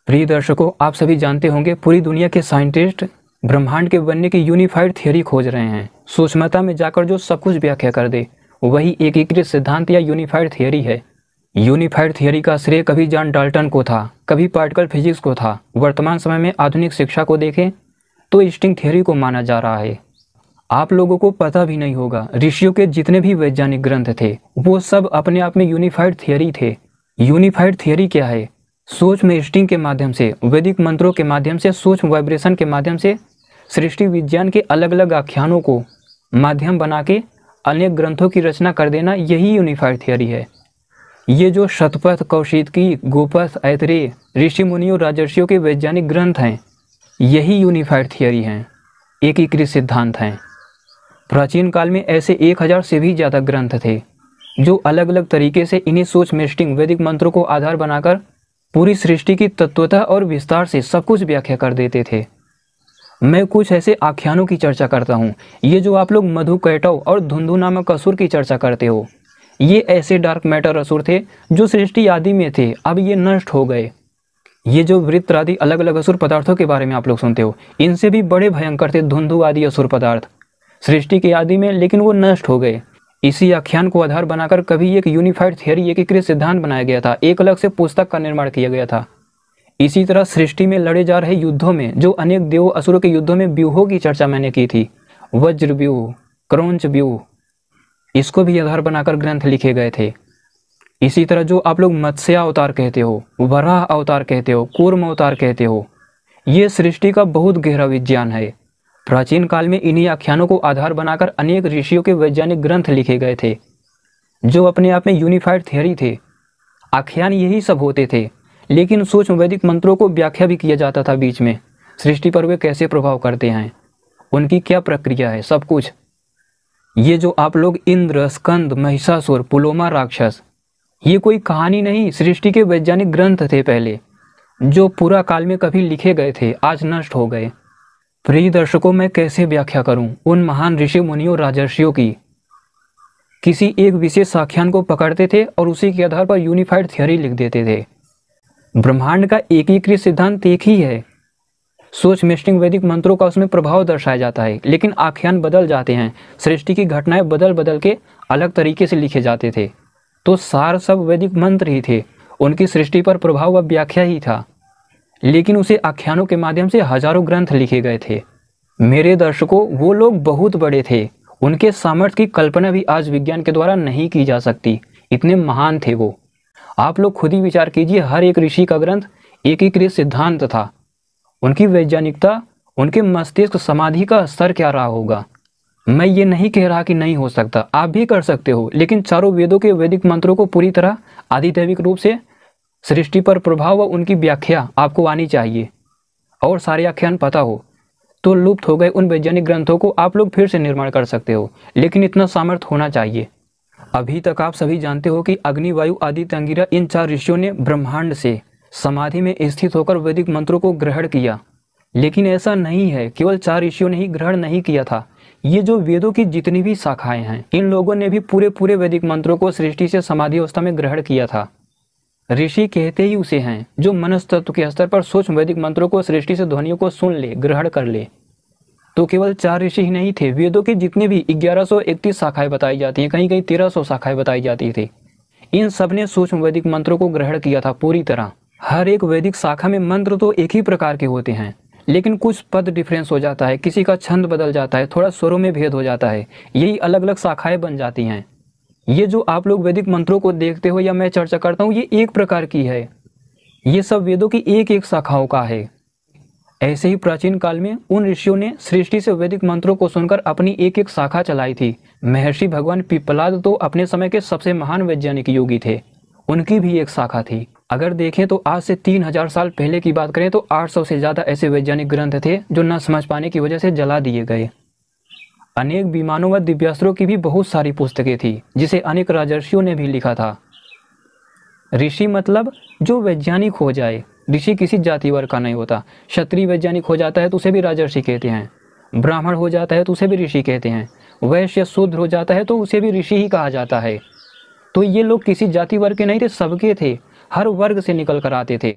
प्रिय दर्शकों, आप सभी जानते होंगे पूरी दुनिया के साइंटिस्ट ब्रह्मांड के बनने की यूनिफाइड थियरी खोज रहे हैं। सूक्ष्मता में जाकर जो सब कुछ व्याख्या कर दे वही एकीकृत सिद्धांत या यूनिफाइड थियरी है। यूनिफाइड थियरी का श्रेय कभी जॉन डाल्टन को था, कभी पार्टिकल फिजिक्स को था। वर्तमान समय में आधुनिक शिक्षा को देखें तो स्ट्रिंग थियरी को माना जा रहा है। आप लोगों को पता भी नहीं होगा, ऋषियों के जितने भी वैज्ञानिक ग्रंथ थे वो सब अपने आप में यूनिफाइड थियरी थे। यूनिफाइड थियरी क्या है? सूक्ष्म स्ट्रिंग के माध्यम से, वैदिक मंत्रों के माध्यम से, सूक्ष्म वाइब्रेशन के माध्यम से सृष्टि विज्ञान के अलग अलग आख्यानों को माध्यम बना के अनेक ग्रंथों की रचना कर देना, यही यूनिफाइड थियरी है। ये जो शतपथ, कौशिकी, गोपथ, ऐतरेय, ऋषि मुनियों, राजर्षियों के वैज्ञानिक ग्रंथ हैं, यही यूनिफाइड थियरी हैं, एकीकृत सिद्धांत हैं। प्राचीन काल में ऐसे 1000 से भी ज़्यादा ग्रंथ थे जो अलग अलग तरीके से इन्हीं सूक्ष्म स्ट्रिंग वैदिक मंत्रों को आधार बनाकर पूरी सृष्टि की तत्वतः और विस्तार से सब कुछ व्याख्या कर देते थे। मैं कुछ ऐसे आख्यानों की चर्चा करता हूँ। ये जो आप लोग मधु कैटव और धुंधु नामक असुर की चर्चा करते हो, ये ऐसे डार्क मैटर असुर थे जो सृष्टि आदि में थे, अब ये नष्ट हो गए। ये जो वृत्र आदि अलग अलग असुर पदार्थों के बारे में आप लोग सुनते हो, इनसे भी बड़े भयंकर थे धुंधु आदि असुर पदार्थ सृष्टि के आदि में, लेकिन वो नष्ट हो गए। इसी आख्यान को आधार बनाकर कभी एक यूनिफाइड थियरी, एकीकृत सिद्धांत बनाया गया था, एक अलग से पुस्तक का निर्माण किया गया था। इसी तरह सृष्टि में लड़े जा रहे युद्धों में, जो अनेक देव असुरों के युद्धों में व्यूहों की चर्चा मैंने की थी, वज्र व्यूह, क्रौंच व्यूह, इसको भी आधार बनाकर ग्रंथ लिखे गए थे। इसी तरह जो आप लोग मत्स्य अवतार कहते हो, वराह अवतार कहते हो, कूर्म अवतार कहते हो, ये सृष्टि का बहुत गहरा विज्ञान है। प्राचीन काल में इन्हीं आख्यानों को आधार बनाकर अनेक ऋषियों के वैज्ञानिक ग्रंथ लिखे गए थे जो अपने आप में यूनिफाइड थियरी थे। आख्यान यही सब होते थे, लेकिन सूक्ष्म वैदिक मंत्रों को व्याख्या भी किया जाता था बीच में। सृष्टि पर वे कैसे प्रभाव करते हैं, उनकी क्या प्रक्रिया है, सब कुछ। ये जो आप लोग इंद्र, स्कंद, महिषासुर, पुलोमा राक्षस, ये कोई कहानी नहीं, सृष्टि के वैज्ञानिक ग्रंथ थे पहले, जो पूरा काल में कभी लिखे गए थे, आज नष्ट हो गए। प्रिय दर्शकों, मैं कैसे व्याख्या करूं उन महान ऋषि मुनियों, राजर्षियों की? किसी एक विशेष आख्यान को पकड़ते थे और उसी के आधार पर यूनिफाइड थियरी लिख देते थे। ब्रह्मांड का एकीकृत सिद्धांत एक ही है। सूक्ष्म स्ट्रिंग वैदिक मंत्रों का उसमें प्रभाव दर्शाया जाता है, लेकिन आख्यान बदल जाते हैं, सृष्टि की घटनाएं बदल बदल के अलग तरीके से लिखे जाते थे। तो सार सब वैदिक मंत्र ही थे, उनकी सृष्टि पर प्रभाव व व्याख्या ही था, लेकिन उसे आख्यानों के माध्यम से हजारों ग्रंथ लिखे गए थे। मेरे दर्शकों, वो लोग बहुत बड़े थे, उनके सामर्थ्य की कल्पना भी आज विज्ञान के द्वारा नहीं की जा सकती, इतने महान थे वो। आप लोग खुद ही विचार कीजिए, हर एक ऋषि का ग्रंथ एकीकृत सिद्धांत था। उनकी वैज्ञानिकता, उनके मस्तिष्क समाधि का स्तर क्या रहा होगा। मैं ये नहीं कह रहा कि नहीं हो सकता, आप भी कर सकते हो, लेकिन चारों वेदों के वैदिक मंत्रों को पूरी तरह आधिदैविक रूप से सृष्टि पर प्रभाव व उनकी व्याख्या आपको आनी चाहिए। और सारे आख्यान पता हो तो लुप्त हो गए उन वैज्ञानिक ग्रंथों को आप लोग फिर से निर्माण कर सकते हो, लेकिन इतना सामर्थ्य होना चाहिए। अभी तक आप सभी जानते हो कि अग्नि, वायु, आदित्य, अंगिरा, इन 4 ऋषियों ने ब्रह्मांड से समाधि में स्थित होकर वैदिक मंत्रों को ग्रहण किया, लेकिन ऐसा नहीं है केवल 4 ऋषियों ने ही ग्रहण नहीं किया था। ये जो वेदों की जितनी भी शाखाएं हैं, इन लोगों ने भी पूरे वैदिक मंत्रों को सृष्टि से समाधि अवस्था में ग्रहण किया था। ऋषि कहते ही उसे हैं जो मनस्तत्व के स्तर पर सूक्ष्म वैदिक मंत्रों को, सृष्टि से ध्वनियों को सुन ले, ग्रहण कर ले। तो केवल 4 ऋषि ही नहीं थे, वेदों की जितने भी 1131 शाखाएं बताई जाती हैं, कहीं कहीं 1300 शाखाएं बताई जाती थी, इन सब ने सूक्ष्म वैदिक मंत्रों को ग्रहण किया था पूरी तरह। हर एक वैदिक शाखा में मंत्र तो एक ही प्रकार के होते हैं, लेकिन कुछ पद डिफरेंस हो जाता है, किसी का छंद बदल जाता है, थोड़ा स्वरों में भेद हो जाता है, यही अलग अलग शाखाएं बन जाती हैं। ये जो आप लोग वैदिक मंत्रों को देखते हो या मैं चर्चा करता हूँ, ये एक प्रकार की है, ये सब वेदों की एक एक शाखाओं का है। ऐसे ही प्राचीन काल में उन ऋषियों ने सृष्टि से वैदिक मंत्रों को सुनकर अपनी एक एक शाखा चलाई थी। महर्षि भगवान पिप्पलाद तो अपने समय के सबसे महान वैज्ञानिक योगी थे, उनकी भी एक शाखा थी। अगर देखें तो आज से 3000 साल पहले की बात करें तो 800 से ज़्यादा ऐसे वैज्ञानिक ग्रंथ थे जो न समझ पाने की वजह से जला दिए गए। अनेक विमानों व दिव्यास्त्रों की भी बहुत सारी पुस्तकें थी, जिसे अनेक राजर्षियों ने भी लिखा था। ऋषि मतलब जो वैज्ञानिक हो जाए, ऋषि किसी जाति वर्ग का नहीं होता। क्षत्रिय वैज्ञानिक हो जाता है तो उसे भी राजर्षि कहते हैं, ब्राह्मण हो जाता है तो उसे भी ऋषि कहते हैं, वैश्य शूद्र हो जाता है तो उसे भी ऋषि ही कहा जाता है। तो ये लोग किसी जाति वर्ग के नहीं थे, सबके थे, हर वर्ग से निकल कर आते थे।